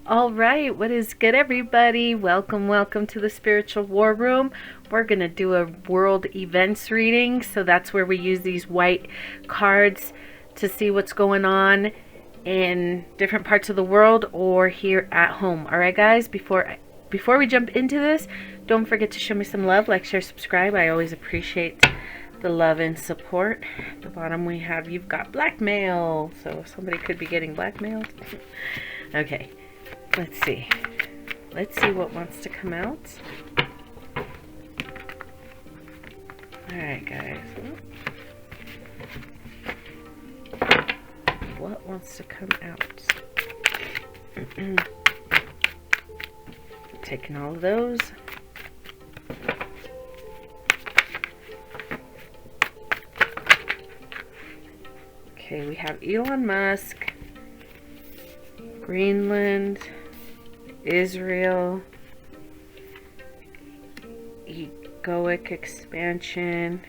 All right, what is good, everybody? Welcome to the Spiritual War Room. We're going to do a world events reading. So that's where we use these white cards to see what's going on in different parts of the world or here at home. All right, guys, before we jump into this, don't forget to show me some love, like, share, subscribe. I always appreciate the love and support. At the bottom we have, you've got blackmail. So somebody could be getting blackmailed. Okay. Let's see what wants to come out. Alright, guys. What wants to come out? Taking all of those. Okay, we have Elon Musk, Greenland, Israel, egoic expansion,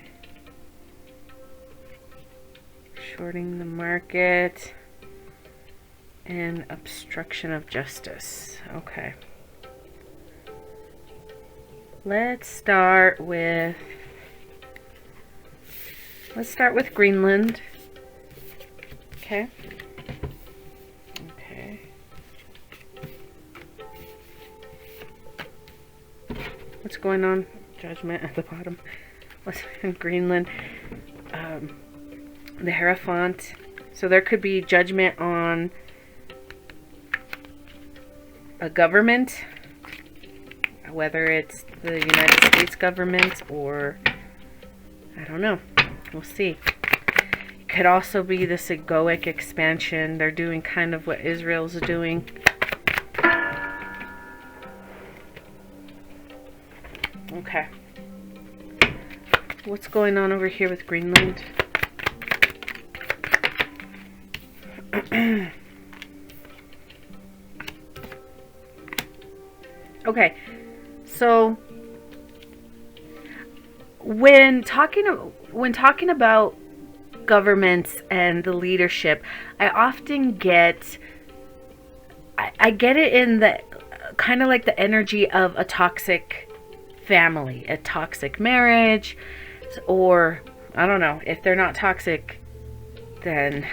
shorting the market, and obstruction of justice. Okay. Let's start with Greenland. Okay. What's going on? Judgment at the bottom. What's in Greenland? The Hierophant. So there could be judgment on a government, whether it's the United States government or I don't know. We'll see. It could also be this egoic expansion. They're doing kind of what Israel's doing. Okay. What's going on over here with Greenland? Okay. So when talking about governments and the leadership, I often get I get it in the kind of like the energy of a toxic family, a toxic marriage, or I don't know, if they're not toxic, then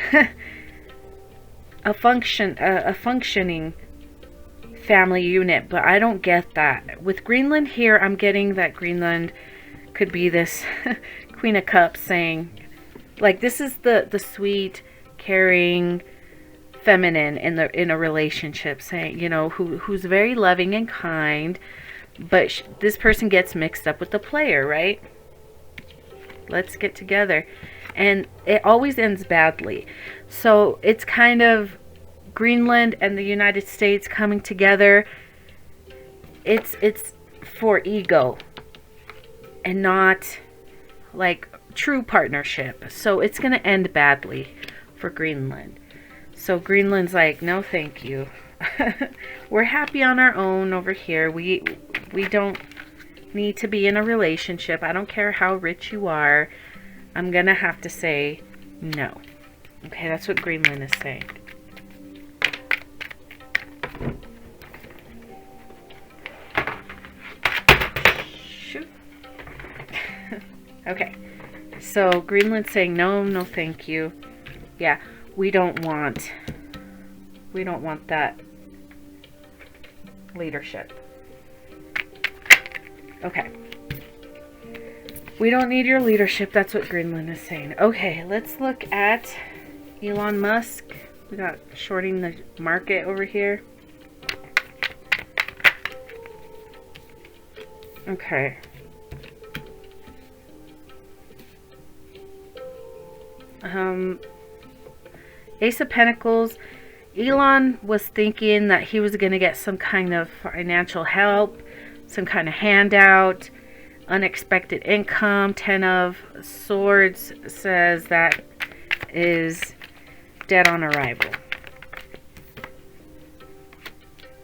a functioning family unit. But I don't get that with Greenland here. I'm getting that Greenland could be this Queen of Cups, saying like this is the sweet, caring feminine in a relationship, saying, you know, who's very loving and kind. But this person gets mixed up with the player, right? Let's get together. And it always ends badly. So it's kind of Greenland and the United States coming together. It's for ego and not like true partnership. So it's going to end badly for Greenland. So Greenland's like, no thank you. We're happy on our own over here. We don't need to be in a relationship. I don't care how rich you are. I'm gonna have to say no. Okay, that's what Greenland is saying. Shoot. Okay, so Greenland's saying no thank you. Yeah, we don't want that leadership. Okay. We don't need your leadership. That's what Greenland is saying. Okay, let's look at Elon Musk. We got shorting the market over here. Okay. Ace of Pentacles. Elon was thinking that he was going to get some kind of financial help, some kind of handout, unexpected income. 10 of Swords says that is dead on arrival.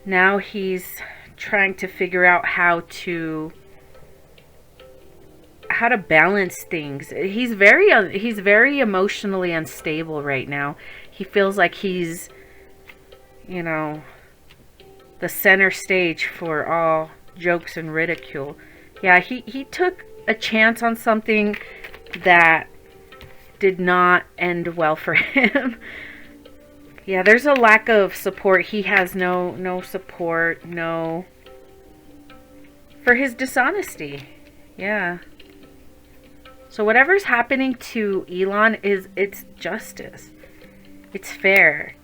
Now he's trying to figure out how to balance things. He's very emotionally unstable right now. He feels like he's, you know, the center stage for all jokes and ridicule. Yeah, he took a chance on something that did not end well for him. Yeah, there's a lack of support. He has no support, no, for his dishonesty. Yeah. So whatever's happening to Elon it's justice. It's fair.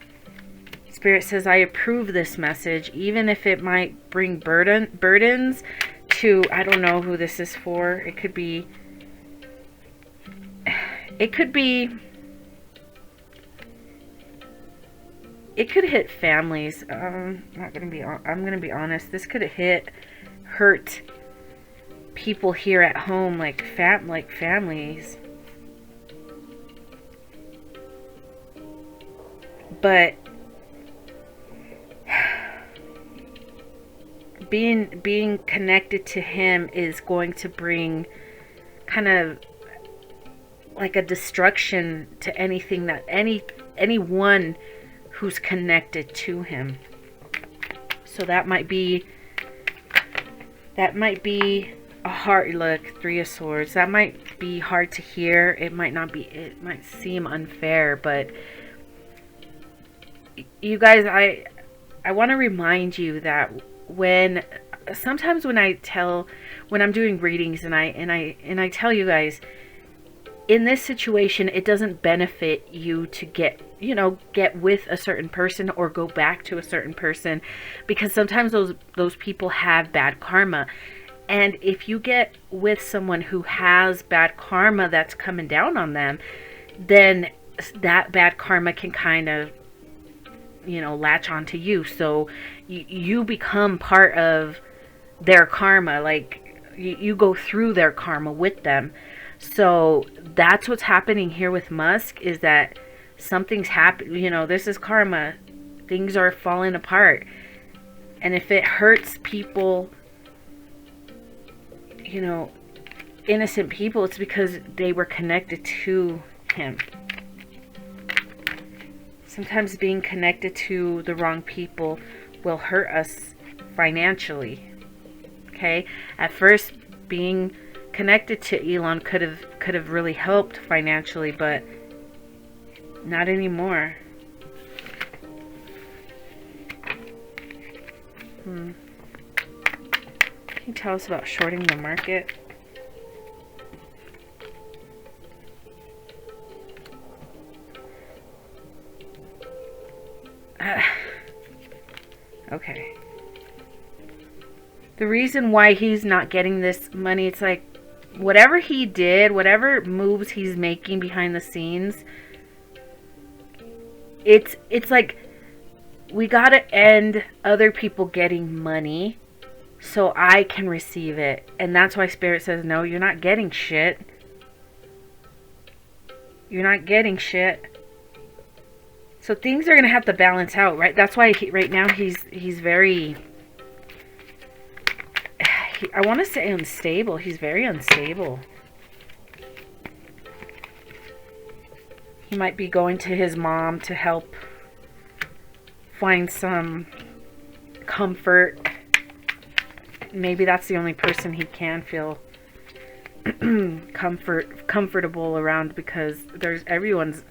Spirit says, I approve this message, even if it might bring burdens to, I don't know who this is for. It could be, it could hit families. I'm gonna be honest. This could hurt people here at home, like families. But being connected to him is going to bring kind of like a destruction to anything that anyone who's connected to him. So that might be a hard look. 3 of Swords. That might be hard to hear. It might seem unfair, but you guys, I want to remind you that sometimes when I'm doing readings and I tell you guys, in this situation, it doesn't benefit you to get with a certain person or go back to a certain person, because sometimes those people have bad karma. And if you get with someone who has bad karma that's coming down on them, then that bad karma can kind of, latch onto you. So you become part of their karma. Like you go through their karma with them. So that's what's happening here with Musk, is that something's happened. This is karma. Things are falling apart. And if it hurts people, innocent people, it's because they were connected to him. Sometimes being connected to the wrong people will hurt us financially. Okay? At first, being connected to Elon could have really helped financially, but not anymore. Can you tell us about shorting the market? Okay. The reason why he's not getting this money, it's like whatever he did, whatever moves he's making behind the scenes, it's like we gotta end other people getting money so I can receive it. And that's why Spirit says, no, you're not getting shit. You're not getting shit. So things are going to have to balance out, right? That's why right now he's very, I want to say unstable. He's very unstable. He might be going to his mom to help find some comfort. Maybe that's the only person he can feel comfortable around, because everyone's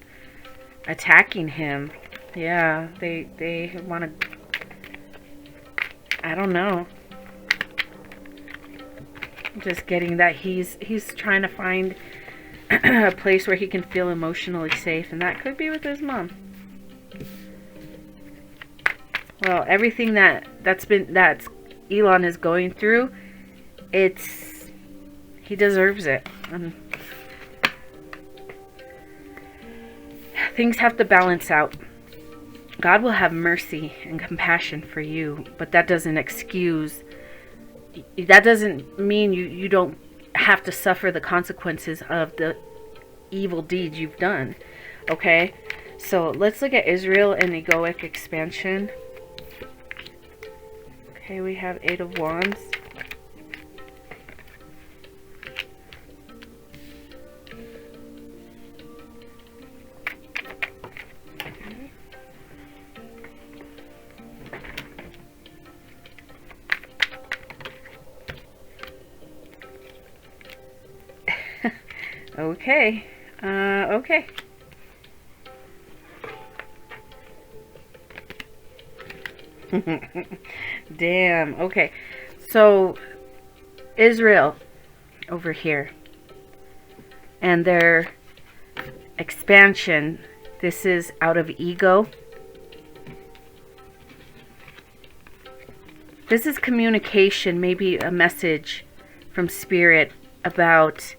attacking him. Yeah, they want to, I don't know. Just getting that he's trying to find a place where he can feel emotionally safe, and that could be with his mom. Well, everything that's Elon is going through, he deserves it. Things have to balance out. God will have mercy and compassion for you, but that doesn't mean you don't have to suffer the consequences of the evil deeds you've done. Okay? So let's look at Israel and egoic expansion. Okay, we have 8 of Wands. Okay. Okay. Damn. Okay. So, Israel over here and their expansion. This is out of ego. This is communication, maybe a message from spirit about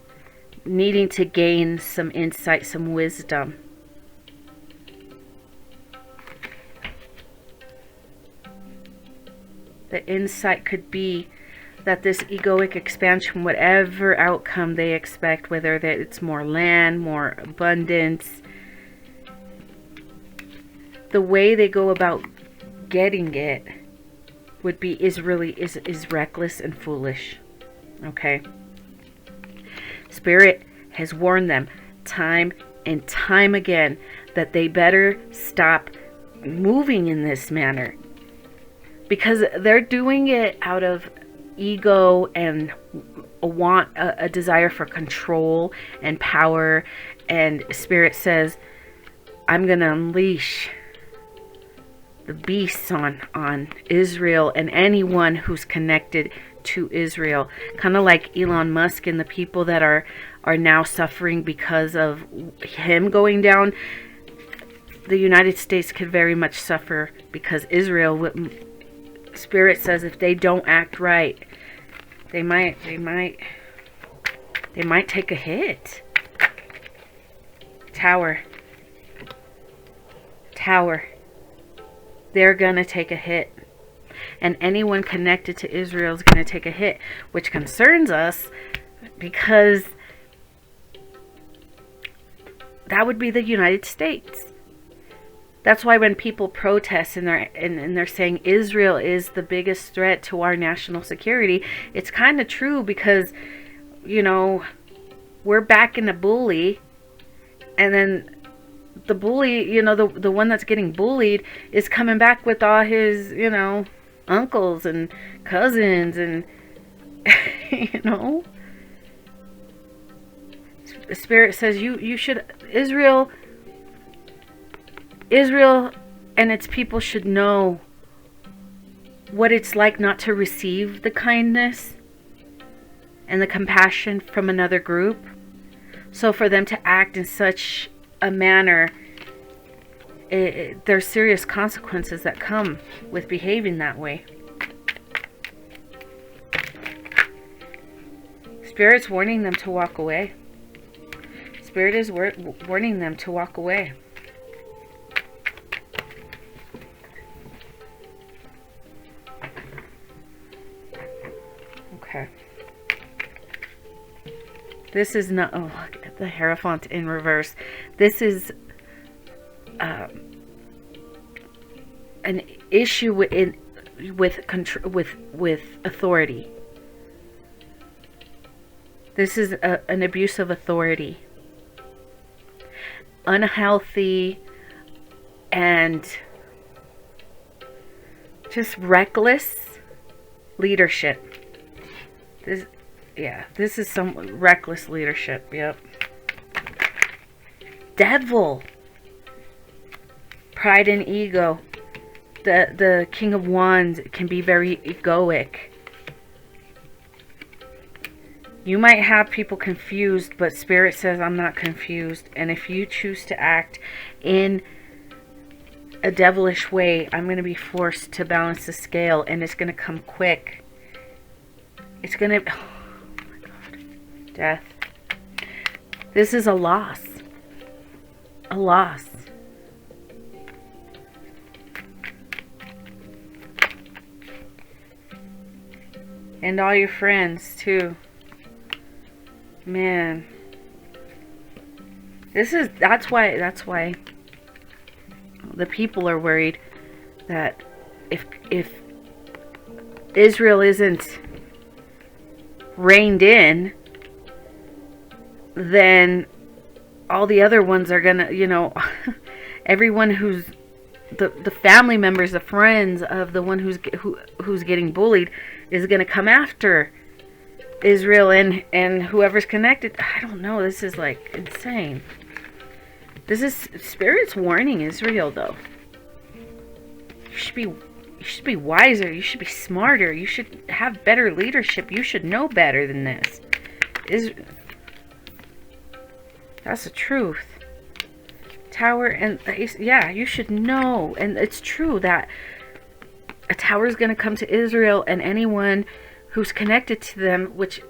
needing to gain some insight, some wisdom. The insight could be that this egoic expansion, whatever outcome they expect, whether that it's more land, more abundance, the way they go about getting it would be is reckless and foolish. Okay? Spirit has warned them time and time again that they better stop moving in this manner, because they're doing it out of ego and a desire for control and power. And Spirit says, I'm going to unleash the beasts on Israel and anyone who's connected to Israel. Kind of like Elon Musk and the people that are now suffering because of him going down. The United States could very much suffer because Israel, Spirit says, if they don't act right, they might take a hit. Tower. They're gonna take a hit. And anyone connected to Israel is gonna take a hit, which concerns us because that would be the United States. That's why when people protest and they're saying Israel is the biggest threat to our national security, it's kind of true, because, you know, we're backing a bully, and then the bully, you know, the one that's getting bullied is coming back with all his, you know, uncles and cousins and, you know. Spirit says you should, Israel and its people should know what it's like not to receive the kindness and the compassion from another group. So for them to act in such a manner, there's serious consequences that come with behaving that way. Spirit's warning them to walk away. Spirit is warning them to walk away. Okay. This is not, oh, look at the Hierophant in reverse. This is an issue with authority. This is an abuse of authority. Unhealthy and just reckless leadership. This is some reckless leadership. Yep. Devil. Pride and ego. The King of Wands can be very egoic. You might have people confused, but Spirit says, I'm not confused. And if you choose to act in a devilish way, I'm going to be forced to balance the scale, and it's going to come quick. It's going to... Oh my God. Death. This is a loss. A loss. And all your friends, too. Man. That's why the people are worried that if Israel isn't reined in, then all the other ones are gonna, you know, everyone who's the family members, the friends of the one who's getting bullied is gonna come after Israel and whoever's connected. I don't know. This is like insane. This is Spirit's warning Israel, though. You should be wiser. You should be smarter. You should have better leadership. You should know better than this. That's the truth. Tower, and yeah, you should know. And it's true that a tower is going to come to Israel and anyone who's connected to them, which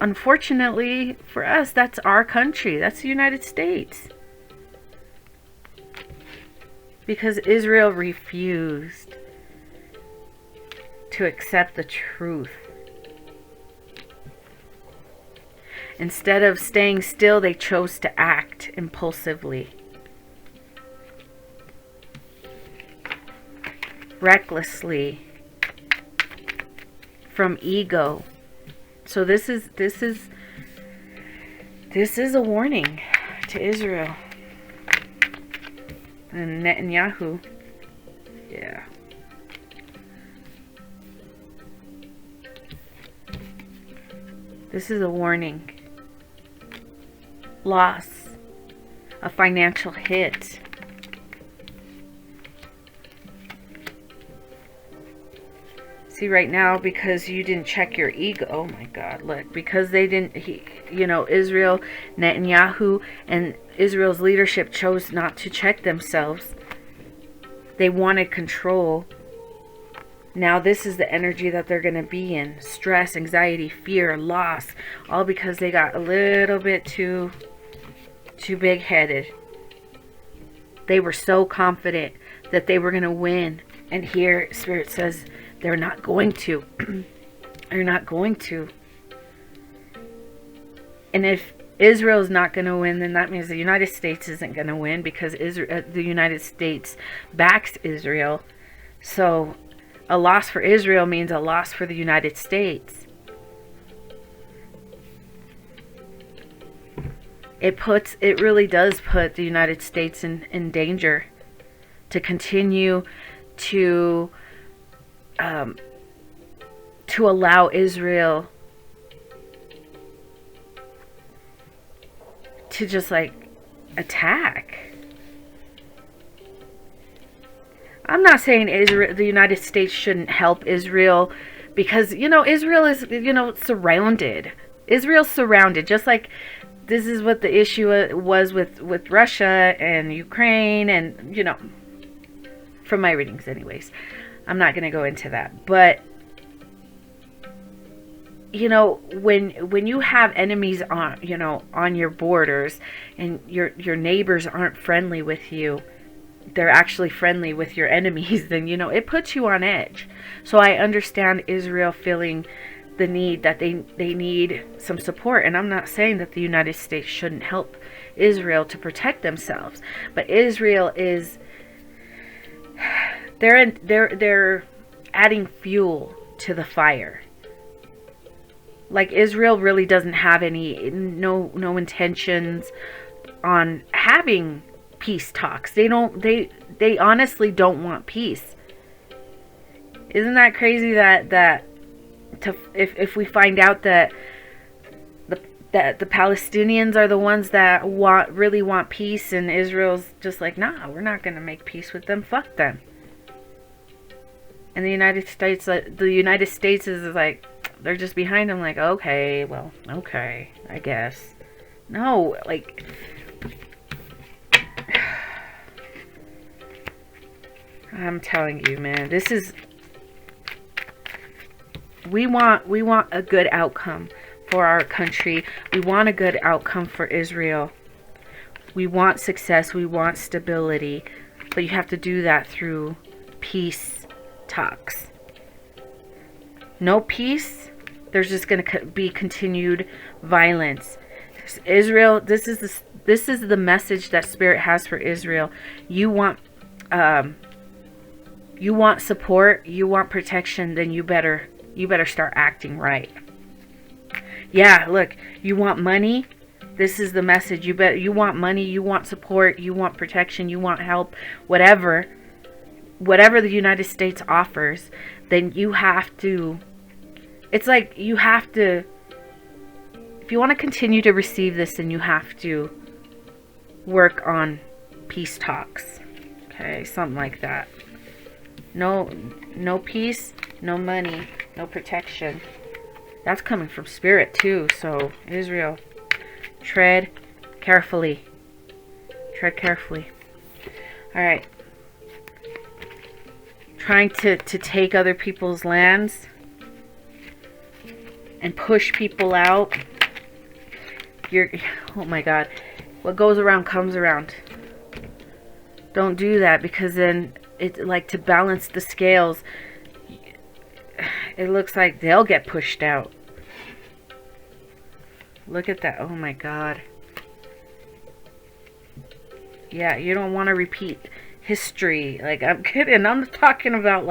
unfortunately for us, that's our country. That's the United States. Because Israel refused to accept the truth. Instead of staying still, they chose to act impulsively, recklessly, from ego. So this is a warning to Israel and Netanyahu. Yeah. This is a warning. Loss. A financial hit. See, right now, because you didn't check your ego. Oh my God, look. Because they didn't, Israel, Netanyahu, and Israel's leadership chose not to check themselves. They wanted control. Now this is the energy that they're going to be in. Stress, anxiety, fear, loss. All because they got a little bit too big-headed. They were so confident that they were going to win. And here, Spirit says they're not going to. They're not going to. And if Israel's not going to win, then that means the United States isn't going to win, because the United States backs Israel. So a loss for Israel means a loss for the United States. It really does put the United States in danger to continue to allow Israel to just like attack. I'm not saying the United States shouldn't help Israel, because Israel is surrounded. Israel's surrounded, just like this is what the issue was with Russia and Ukraine, and from my readings anyways. I'm not going to go into that, but when you have enemies on your borders, and your neighbors aren't friendly with you, they're actually friendly with your enemies, then it puts you on edge. So I understand Israel feeling the need that they need some support, and I'm not saying that the United States shouldn't help Israel to protect themselves, but Israel is they're adding fuel to the fire. Like, Israel really doesn't have no intentions on having peace talks. They honestly don't want peace. Isn't that crazy that if we find out that the Palestinians are the ones that really want peace, and Israel's just like, nah, we're not going to make peace with them. Fuck them. And the United States is like, they're just behind them, like, okay, well, okay, I guess. No, like, I'm telling you, man, this is, we want a good outcome for our country. We want a good outcome for Israel. We want success. We want stability. But you have to do that through peace talks. No peace, there's just going to be continued violence. Israel, this is the message that Spirit has for Israel. You want support, you want protection, then you better start acting right. Yeah, look, you want money, this is the message. You want money, you want support, you want protection, you want help, whatever the United States offers, then you have to, it's like you have to if you want to continue to receive this, then you have to work on peace talks. Okay, something like that. No peace, no money, no protection. That's coming from spirit too. So Israel, tread carefully. Tread carefully. All right. Trying to take other people's lands and push people out. Oh my God. What goes around comes around. Don't do that, because then it's like, to balance the scales, it looks like they'll get pushed out. Look at that. Oh my God. Yeah, you don't want to repeat history. Like, I'm kidding. I'm talking about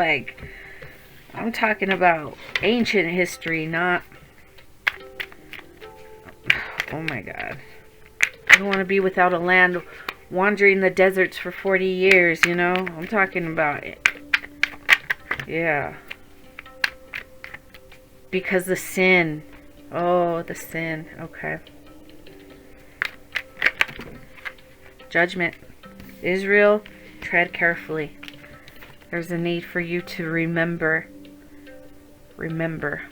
ancient history, not... Oh my God. I don't want to be without a land, wandering the deserts for 40 years, you know? I'm talking about it. Yeah. Because the sin. Oh, the sin. Okay. Judgment. Israel, tread carefully. There's a need for you to remember. Remember.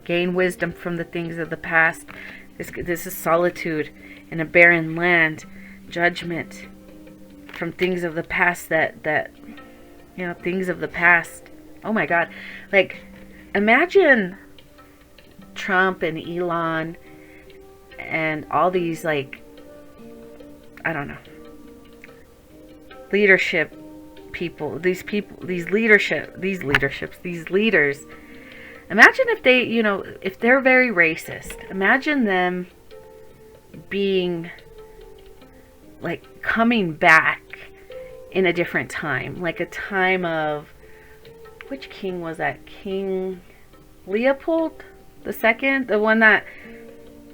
Gain wisdom from the things of the past. This is solitude in a barren land. Judgment from things of the past that you know, things of the past. Oh my God. Like, imagine Trump and Elon and all these, like, I don't know, leadership people, these leaders. Imagine if they, you know, if they're very racist. Imagine them being, like, coming back in a different time. Like a time of, which king was that? King Leopold II? The one that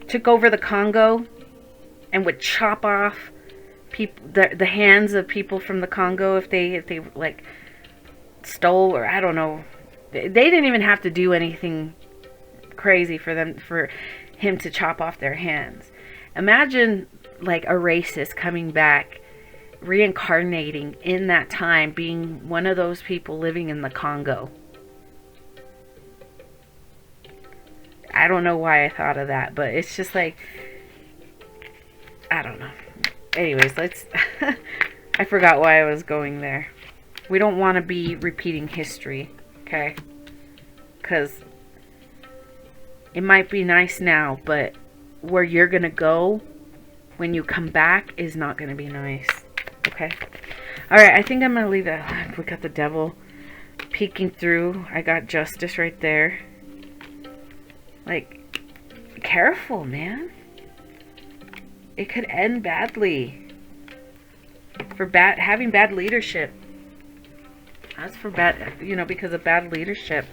took over the Congo and would chop off people, the hands of people from the Congo if they like stole, or I don't know. They didn't even have to do anything crazy for him to chop off their hands. Imagine, like, a racist coming back, reincarnating in that time, being one of those people living in the Congo. I don't know why I thought of that, but it's just like, I don't know. Anyways, let's I forgot why I was going there. We don't want to be repeating history, okay? Because it might be nice now, but where you're going to go when you come back is not going to be nice, okay? Alright, I think I'm going to leave that. We got the devil peeking through. I got justice right there. Like, careful, man. It could end badly. For having bad leadership. That's for bad, you know, because of bad leadership.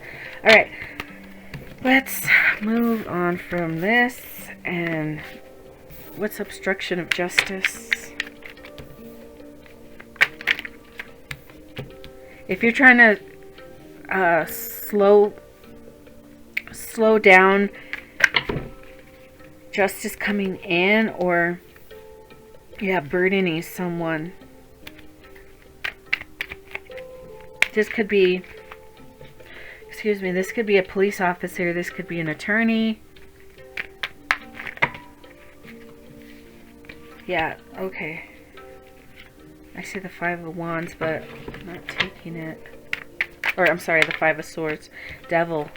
Alright. Let's move on from this. And what's obstruction of justice? If you're trying to slow down justice coming in, or burdening someone, this could be, this could be a police officer, this could be an attorney. Yeah, okay. I see the Five of Wands, but I'm not taking it. Or, I'm sorry, the Five of Swords. Devil.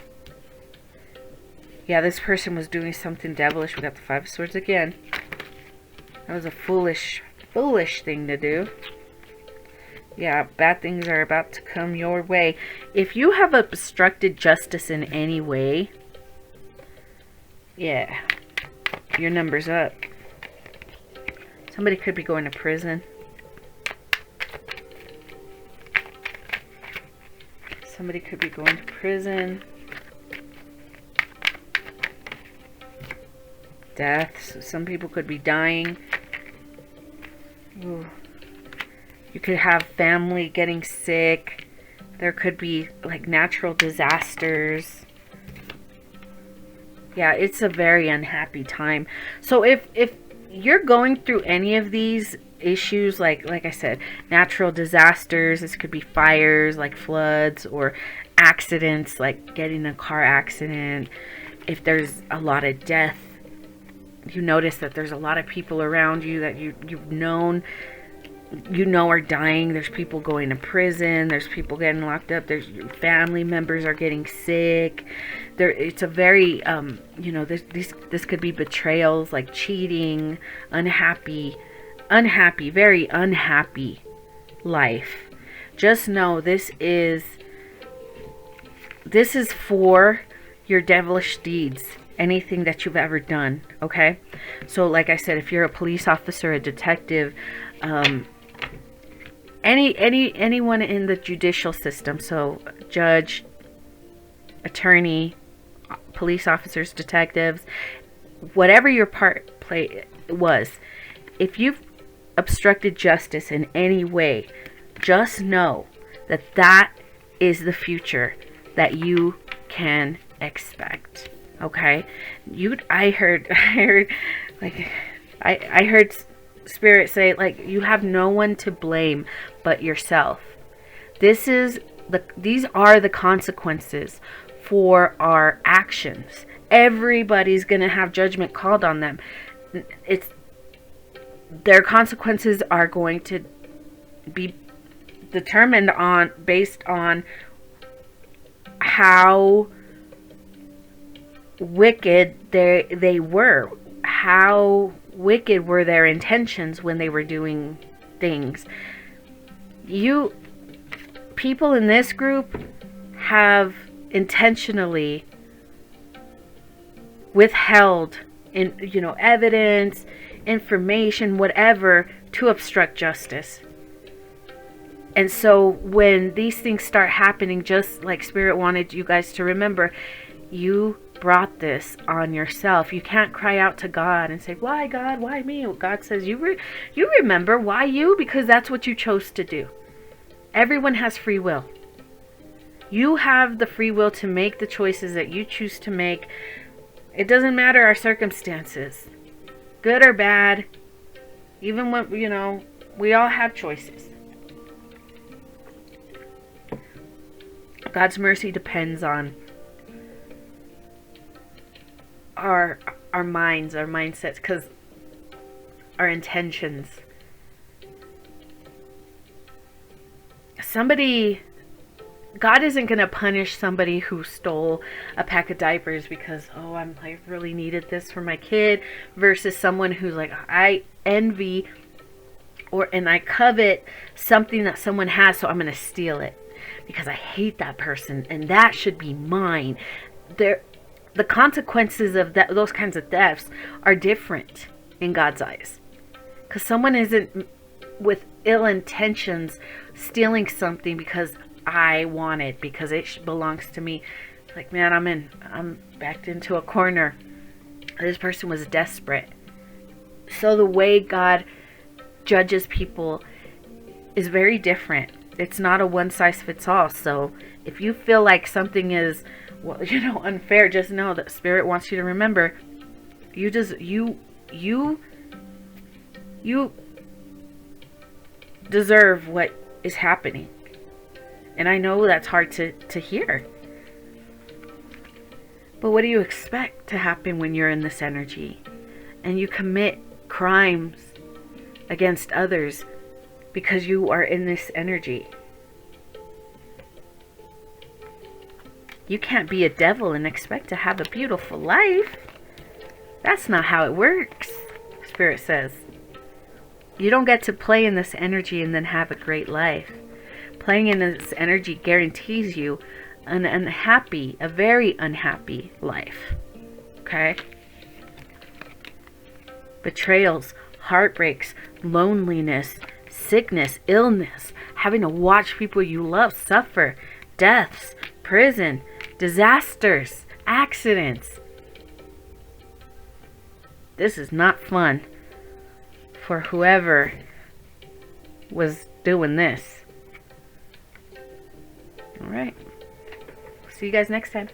Yeah, this person was doing something devilish. We got the Five of Swords again. That was a foolish thing to do. Yeah, bad things are about to come your way. If you have obstructed justice in any way, yeah, your number's up. Somebody could be going to prison. Somebody could be going to prison. Deaths. Some people could be dying. Ooh. You could have family getting sick. There could be, like, natural disasters. Yeah, it's a very unhappy time. So if you're going through any of these issues, like I said, natural disasters, this could be fires like floods, or accidents like getting in a car accident. If there's a lot of death, you notice that there's a lot of people around you that you've known, are dying. There's people going to prison. There's people getting locked up. There's family members are getting sick. It's a very this could be betrayals, like cheating, unhappy, very unhappy life. Just know this is for your devilish deeds, anything that you've ever done. Okay, so like I said, if you're a police officer, a detective, anyone in the judicial system, so judge, attorney, police officers, detectives, whatever your play was, if you've obstructed justice in any way, just know that that is the future that you can expect. Okay, I heard Spirit say, like, you have no one to blame but yourself. These are the consequences for our actions. Everybody's gonna have judgment called on them. Their consequences are going to be determined based on how wicked they were, how wicked were their intentions when they were doing things. People in this group have intentionally withheld evidence, information, whatever, to obstruct justice. And so when these things start happening, just like Spirit wanted you guys to remember, you brought this on yourself. You can't cry out to God and say, why God, why me? God says, you remember. Why you? Because that's what you chose to do. Everyone has free will. You have the free will to make the choices that you choose to make. It doesn't matter our circumstances, good or bad. Even when, we all have choices. God's mercy depends on our minds, our mindsets, because our intentions. God isn't going to punish somebody who stole a pack of diapers because, I really needed this for my kid, versus someone who's like, I envy and I covet something that someone has, so I'm going to steal it because I hate that person and that should be mine. The consequences of those kinds of thefts are different in God's eyes, because someone isn't with ill intentions stealing something because I want it, because it belongs to me. Like, man, I'm backed into a corner. This person was desperate. So the way God judges people is very different. It's not a one size fits all. So if you feel like something is, unfair, just know that Spirit wants you to remember, you deserve what is happening. And I know that's hard to hear. But what do you expect to happen when you're in this energy and you commit crimes against others because you are in this energy? You can't be a devil and expect to have a beautiful life. That's not how it works, Spirit says. You don't get to play in this energy and then have a great life. Playing in this energy guarantees you a very unhappy life. Okay? Betrayals, heartbreaks, loneliness, sickness, illness, having to watch people you love suffer, deaths, prison, disasters, accidents. This is not fun for whoever was doing this. All right. See you guys next time.